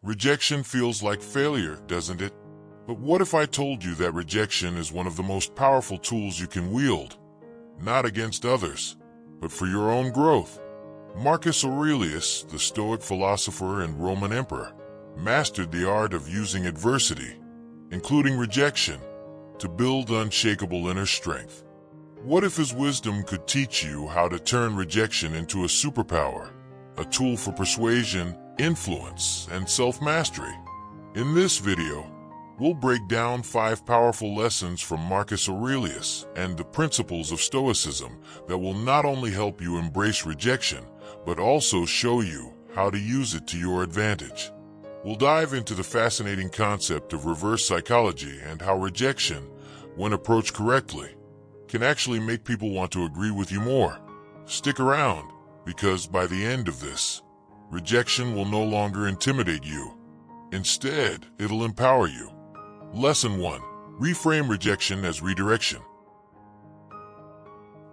Rejection feels like failure, doesn't it? But what if I told you that rejection is one of the most powerful tools you can wield? Not against others, but for your own growth. Marcus Aurelius, the Stoic philosopher and Roman emperor, mastered the art of using adversity, including rejection, to build unshakable inner strength. What if his wisdom could teach you how to turn rejection into a superpower, a tool for persuasion, influence, and self-mastery? In this video, we'll break down 5 powerful lessons from Marcus Aurelius and the principles of Stoicism that will not only help you embrace rejection, but also show you how to use it to your advantage. We'll dive into the fascinating concept of reverse psychology and how rejection, when approached correctly, can actually make people want to agree with you more. Stick around, because by the end of this, rejection will no longer intimidate you. Instead, it'll empower you. Lesson 1. Reframe rejection as redirection.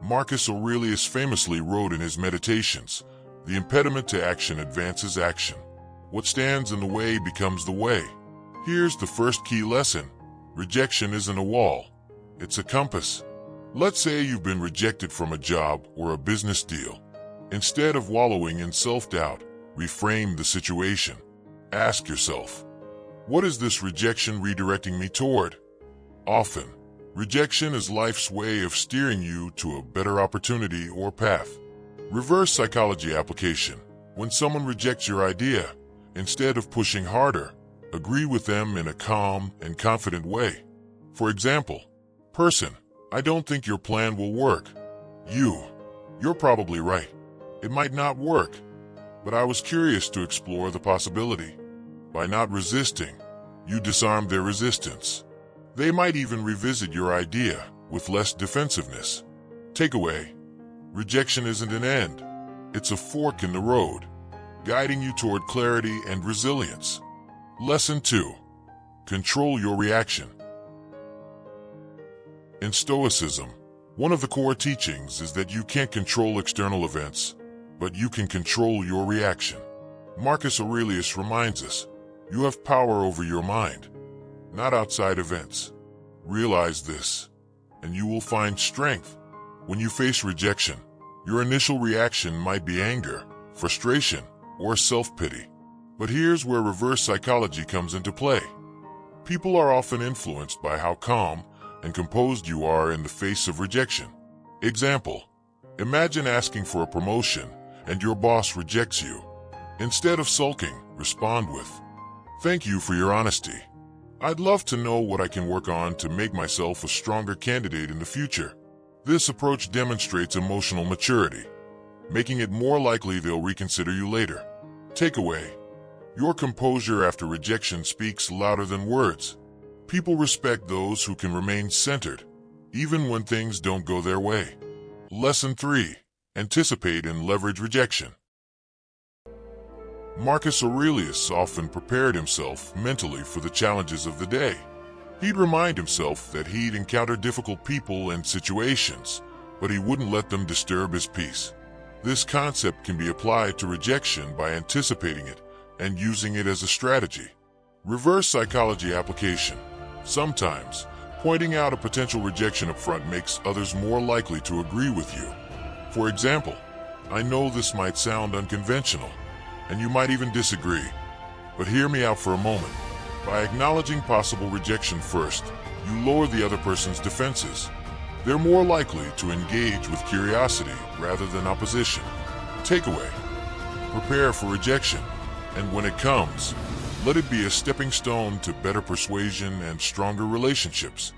Marcus Aurelius famously wrote in his Meditations, "The impediment to action advances action. What stands in the way becomes the way." Here's the first key lesson. Rejection isn't a wall. It's a compass. Let's say you've been rejected from a job or a business deal. Instead of wallowing in self-doubt, reframe the situation. Ask yourself, what is this rejection redirecting me toward? Often, rejection is life's way of steering you to a better opportunity or path. Reverse psychology application. When someone rejects your idea, instead of pushing harder, agree with them in a calm and confident way. For example, person, "I don't think your plan will work." You're probably right. It might not work, but I was curious to explore the possibility. By not resisting, you disarm their resistance. They might even revisit your idea with less defensiveness. Takeaway: rejection isn't an end. It's a fork in the road, guiding you toward clarity and resilience. Lesson 2. Control your reaction. In Stoicism, one of the core teachings is that you can't control external events, but you can control your reaction. Marcus Aurelius reminds us, you have power over your mind, not outside events. Realize this, and you will find strength. When you face rejection, your initial reaction might be anger, frustration, or self-pity. But here's where reverse psychology comes into play. People are often influenced by how calm and composed you are in the face of rejection. Example: imagine asking for a promotion and your boss rejects you. Instead of sulking, respond with, "Thank you for your honesty. I'd love to know what I can work on to make myself a stronger candidate in the future." This approach demonstrates emotional maturity, making it more likely they'll reconsider you later. Takeaway: your composure after rejection speaks louder than words. People respect those who can remain centered, even when things don't go their way. Lesson 3. Anticipate and leverage rejection. Marcus Aurelius often prepared himself mentally for the challenges of the day. He'd remind himself that he'd encounter difficult people and situations, but he wouldn't let them disturb his peace. This concept can be applied to rejection by anticipating it and using it as a strategy. Reverse psychology application. Sometimes, pointing out a potential rejection up front makes others more likely to agree with you. For example, "I know this might sound unconventional, and you might even disagree, but hear me out for a moment." By acknowledging possible rejection first, you lower the other person's defenses. They're more likely to engage with curiosity rather than opposition. Takeaway: prepare for rejection, and when it comes, let it be a stepping stone to better persuasion and stronger relationships.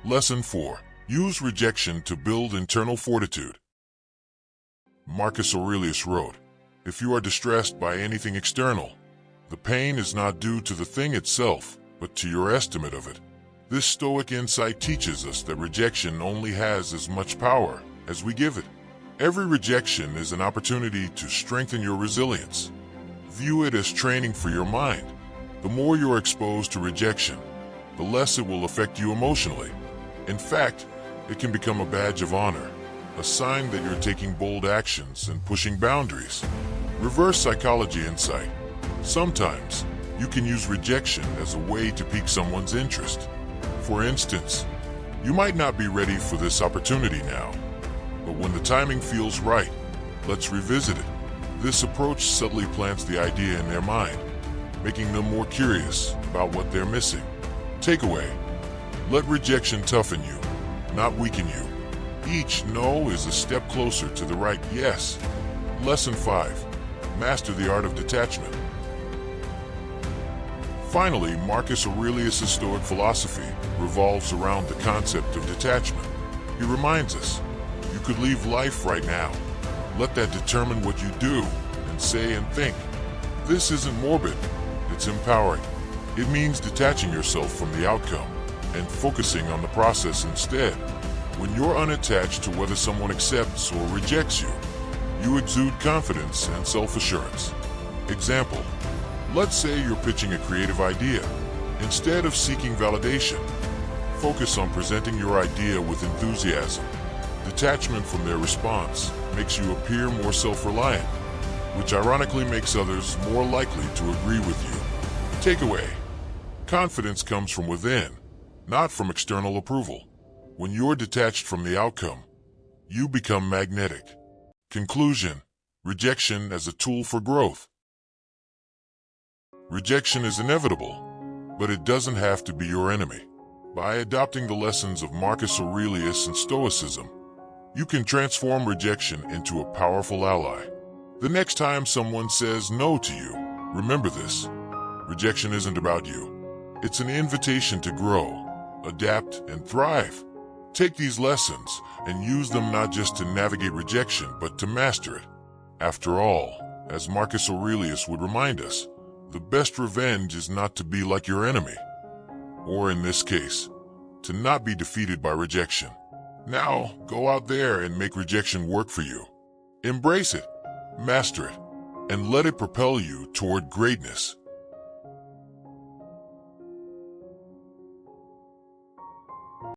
Lesson 4. Use rejection to build internal fortitude. Marcus Aurelius wrote, "If you are distressed by anything external, the pain is not due to the thing itself, but to your estimate of it." This Stoic insight teaches us that rejection only has as much power as we give it. Every rejection is an opportunity to strengthen your resilience. View it as training for your mind. The more you're exposed to rejection, the less it will affect you emotionally. In fact, it can become a badge of honor, a sign that you're taking bold actions and pushing boundaries. Reverse psychology insight. Sometimes, You can use rejection as a way to pique someone's interest. For instance, you might not be ready for this opportunity now, but when the timing feels right, let's revisit it. This approach subtly plants the idea in their mind, making them more curious about what they're missing. Takeaway: let rejection toughen you, not weaken you. Each no is a step closer to the right yes. Lesson 5. Master the art of detachment. Finally, Marcus Aurelius' Stoic philosophy revolves around the concept of detachment. He reminds us, you could leave life right now. Let that determine what you do and say and think. This isn't morbid, it's empowering. It means detaching yourself from the outcome and focusing on the process instead. When you're unattached to whether someone accepts or rejects you, you exude confidence and self-assurance. Example: let's say you're pitching a creative idea. Instead of seeking validation, focus on presenting your idea with enthusiasm. Detachment from their response makes you appear more self-reliant, which ironically makes others more likely to agree with you. Takeaway: confidence comes from within, not from external approval. When you're detached from the outcome, you become magnetic. Conclusion: rejection as a tool for growth. Rejection is inevitable, but it doesn't have to be your enemy. By adopting the lessons of Marcus Aurelius and Stoicism, you can transform rejection into a powerful ally. The next time someone says no to you, remember this: rejection isn't about you. It's an invitation to grow, adapt, and thrive. Take these lessons and use them not just to navigate rejection, but to master it. After all, as Marcus Aurelius would remind us, the best revenge is not to be like your enemy, or in this case, to not be defeated by rejection. Now, go out there and make rejection work for you. Embrace it, master it, and let it propel you toward greatness.